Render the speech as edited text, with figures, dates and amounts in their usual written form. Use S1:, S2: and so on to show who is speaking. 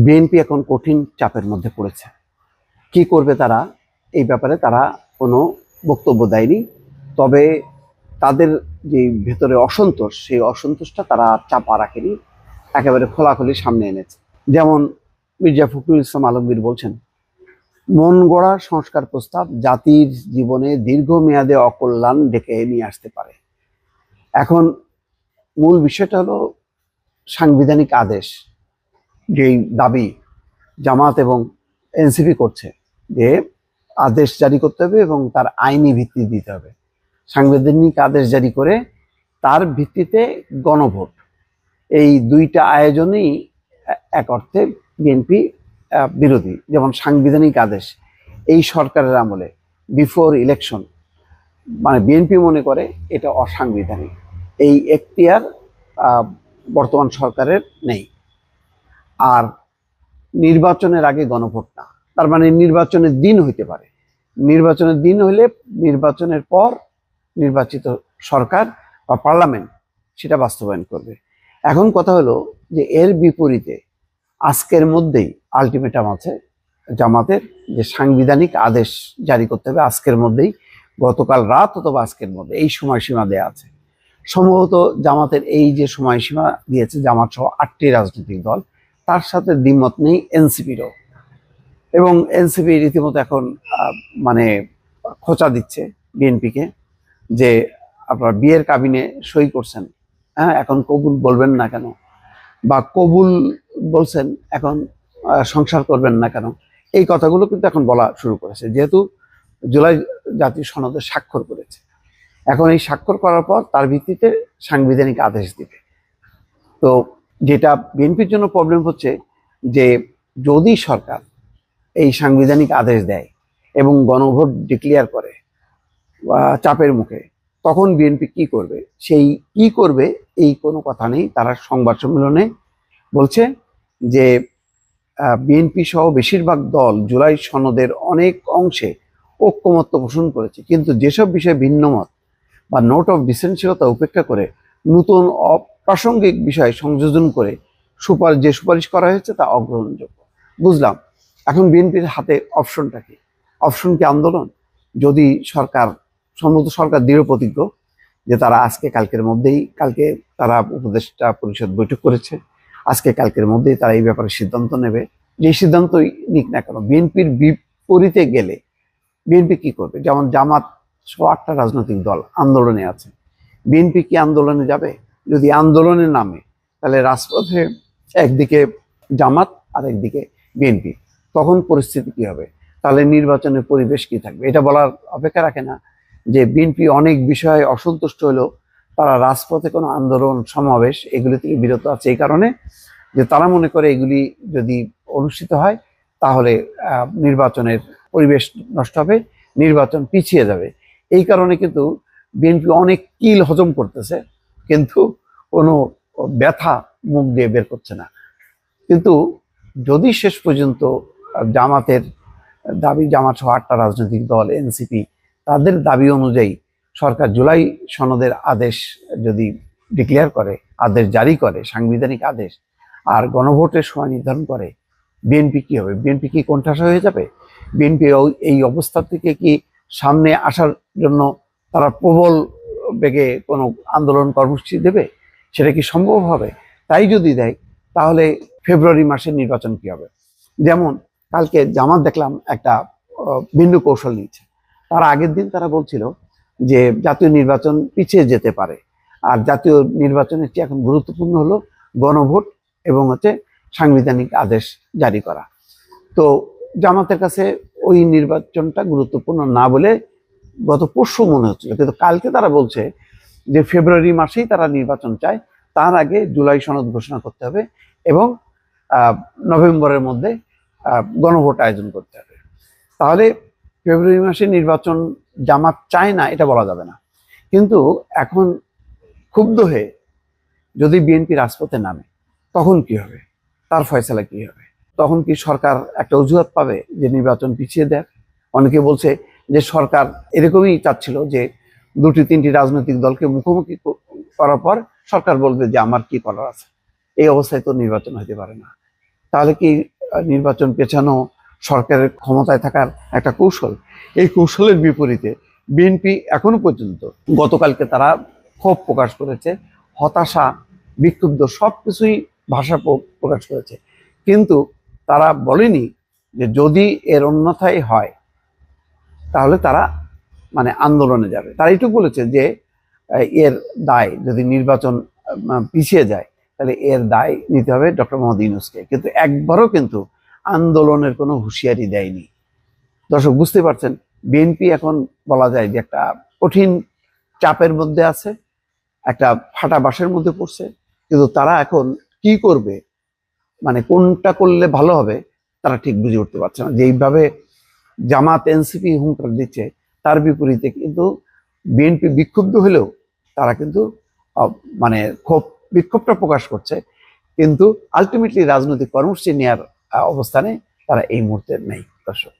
S1: BNP এখন কঠিন চাপের মধ্যে পড়েছে। কি করবে তারা, এই ব্যাপারে তারা কোনো বক্তব্য দেয়নি। তবে তাদের যে ভেতরে অসন্তোষ, সেই অসন্তোষটা তারা আর চাপা রাখেনি, একেবারে খোলাখুলি সামনে এনেছে। যেমন মির্জা ফখরুল ইসলাম আলমগীর বলছেন, মন গড়া সংস্কার প্রস্তাব জাতির জীবনে দীর্ঘমেয়াদে অকল্যাণ ডেকে নিয়ে আসতে পারে। এখন মূল বিষয়টা হলো সাংবিধানিক আদেশ, যেই দাবি জামাত এবং এনসিপি করছে যে আদেশ জারি করতে হবে এবং তার আইনি ভিত্তি দিতে হবে। সাংবিধানিক আদেশ জারি করে তার ভিত্তিতে গণভোট, এই দুইটা আয়োজনই এক অর্থে বিএনপি বিরোধী। যেমন সাংবিধানিক আদেশ এই সরকারের আমলে বিফোর ইলেকশন, মানে বিএনপি মনে করে এটা অসাংবিধানিক। এই এখতিয়ার বর্তমান সরকারের নেই। আর নির্বাচনের আগে গণভোট না, তার মানে নির্বাচনের দিন হইতে পারে, নির্বাচনের দিন হইলে নির্বাচনের পর নির্বাচিত সরকার বা পার্লামেন্ট সেটা বাস্তবায়ন করবে। এখন কথা হলো যে এর বিপরীতে আজকের মধ্যেই আলটিমেটাম আছে জামাতের, যে সাংবিধানিক আদেশ জারি করতে হবে আজকের মধ্যেই, গতকাল রাত অথবা আজকের মধ্যে, এই সময়সীমা দেয়া আছে। সম্ভবত জামাতের এই যে সময়সীমা দিয়েছে জামাত সহ 8টি রাজনৈতিক দল, তার সাথে দ্বিমত নেই এনসিপিরও। এবং এনসিপি রীতিমতো এখন মানে খোঁচা দিচ্ছে বিএনপিকে যে আপনারা বিয়ের কাবিনে সই করছেন, হ্যাঁ, এখন কবুল বলবেন না কেন, বা কবুল বলছেন এখন সংসার করবেন না কেন। এই কথাগুলো কিন্তু এখন বলা শুরু করেছে, যেহেতু জুলাই জাতীয় সনদে স্বাক্ষর করেছে। এখন এই স্বাক্ষর করার পর তার ভিত্তিতে সাংবিধানিক আদেশ দিবে। তো যেটা বিএনপির জন্য প্রবলেম হচ্ছে যে যদি সরকার এই সাংবিধানিক আদেশ দেয় এবং গণভোট ডিক্লেয়ার করে চাপের মুখে, তখন বিএনপি কি করবে, সেই কি করবে এই কোনো কথা নেই। তারা সংবাদ সম্মেলনে বলছে যে বিএনপি সহ বেশিরভাগ দল জুলাই সনদের অনেক অংশে ঐক্যমত্য পোষণ করেছে, কিন্তু যেসব বিষয়ে ভিন্নমত বা নোট অফ ডিসেন্সিয়তা উপেক্ষা করে নতুন অপ্রাসঙ্গিক বিষয় সংযোজন করে যে সুপারিশ করা হয়েছে তা অগ্রহণযোগ্য। বুঝলাম, এখন বিএনপির হাতে অপশনটা কি? অপশন কি আন্দোলন? যদি সরকার, সম্ভবত সরকার দৃঢ় প্রতিজ্ঞ যে তারা আজকে কালকের মধ্যেই, কালকে তারা উপদেষ্টা পরিষদ বৈঠক করেছে, আজকে কালকের মধ্যেই তারা এই ব্যাপারে সিদ্ধান্ত নেবে। যে সিদ্ধান্তই নিক না কেন, বিএনপির বিপরীতে গেলে বিএনপি কি করবে? যেমন জামাত সহ 8টা রাজনৈতিক দল আন্দোলনে আছে, বিএনপি কি আন্দোলনে যাবে? যদি আন্দোলনের নামে, তাহলে রাজপথে একদিকে জামাত আর একদিকে বিএনপি, তখন পরিস্থিতি কি হবে? তাহলে নির্বাচনের পরিবেশ কি থাকবে? এটা বলার অপেক্ষা রাখে না যে বিএনপি অনেক বিষয়ে অসন্তুষ্ট হলেও তারা রাজপথে কোনো আন্দোলন সমাবেশ এগুলি থেকে বিরত আছে, এই কারণে যে তারা মনে করে এগুলি যদি অনুষ্ঠিত হয় তাহলে নির্বাচনের পরিবেশ নষ্ট হবে, নির্বাচন পিছিয়ে যাবে। এই কারণে কিন্তু বিএনপি অনেক কিল হজম করতেছে, কিন্তু কোনো ব্যথা মুখ দিয়ে বের করছে না। কিন্তু যদি শেষ পর্যন্ত জামাতের দাবি, জামাত সহ 8টা রাজনৈতিক দল এনসিপি তাদের দাবি অনুযায়ী সরকার জুলাই সনদের আদেশ যদি ডিক্লেয়ার করে, আদেশ জারি করে, সাংবিধানিক আদেশ, আর গণভোটের সময় নির্ধারণ করে, বিএনপি কি হবে? বিএনপি কি কোণঠাসা হয়ে যাবে? বিএনপি এই অবস্থা থেকে কি সামনে আসার জন্য তারা প্রবল বেগে কোনো আন্দোলন কর্মসূচি দেবে? সেটা কি সম্ভব হবে? তাই যদি দেয় তাহলে ফেব্রুয়ারি মাসে নির্বাচন কি হবে? যেমন কালকে জামাত দেখলাম একটা ভিন্ন কৌশল নিচ্ছে। তার আগের দিন তারা বলছিল যে জাতীয় নির্বাচন পিছিয়ে যেতে পারে, আর জাতীয় নির্বাচনের চেয়ে এখন গুরুত্বপূর্ণ হলো গণভোট এবং সাংবিধানিক আদেশ জারি করা। তো জামাতের কাছে ওই নির্বাচনটা গুরুত্বপূর্ণ না বলে গত পরশু মনে হচ্ছিল, কিন্তু কালকে তারা বলছে যে ফেব্রুয়ারি মাসেই তারা নির্বাচন চায়, তার আগে জুলাই সনদ ঘোষণা করতে হবে এবং নভেম্বরের মধ্যে গণভোট আয়োজন করতে হবে। তাহলে ফেব্রুয়ারি মাসে নির্বাচন জামাত চায় না এটা বলা যাবে না, কিন্তু এখন ক্ষুব্ধ হয়ে যদি বিএনপি রাজপথে নামে তখন কি হবে? তার ফয়সালা কি হবে? তখন কি সরকার একটা অজুহাত পাবে যে নির্বাচন পিছিয়ে দেয়? অনেকে বলছে যে সরকার এরকমই চাচ্ছিল যে 2-3টি রাজনৈতিক দলকে মুখোমুখি করার পর সরকার বলবে যে আমার কি করার আছে। এই অবস্থায় তো নির্বাচন হতে পারে না। তাহলে কি নির্বাচন পেছানো সরকারের ক্ষমতায় থাকার একটা কৌশল? এই কৌশলের বিপরীতে বিএনপি এখনো পর্যন্ত, গতকালকে তারা ক্ষোভ প্রকাশ করেছে, হতাশা, বিক্ষুব্ধ সবকিছুই ভাষা প্রকাশ করেছে, কিন্তু তারা বলেনি যে যদি এর অন্যথায় হয় তাহলে তারা মানে আন্দোলনে যাবে। তারা এইটুকু বলেছে যে এর দায় যদি নির্বাচন পিছিয়ে যায় তাহলে এর দায় নিতে হবে ডক্টর মোহাম্মদ ইউনূসকে, কিন্তু একবারও কিন্তু আন্দোলনের কোনো হুঁশিয়ারি দেয়নি। দর্শক বুঝতে পারছেন, বিএনপি এখন বলা যায় যে একটা কঠিন চাপের মধ্যে আছে, একটা ফাটা বাঁশের মধ্যে পড়ছে, কিন্তু তারা এখন কি করবে, মানে কোনটা করলে ভালো হবে তারা ঠিক বুঝে উঠতে পারছে না। যেইভাবে জামাত এনসিপি হুঙ্কার দিচ্ছে তার বিপরীতে কিন্তু বিএনপি বিক্ষুব্ধ হলেও তারা কিন্তু মানে বিক্ষোভটা প্রকাশ করছে, কিন্তু আলটিমেটলি রাজনৈতিক কর্মসূচি নেওয়ার অবস্থানে তারা এই মুহূর্তে নেই। দর্শক।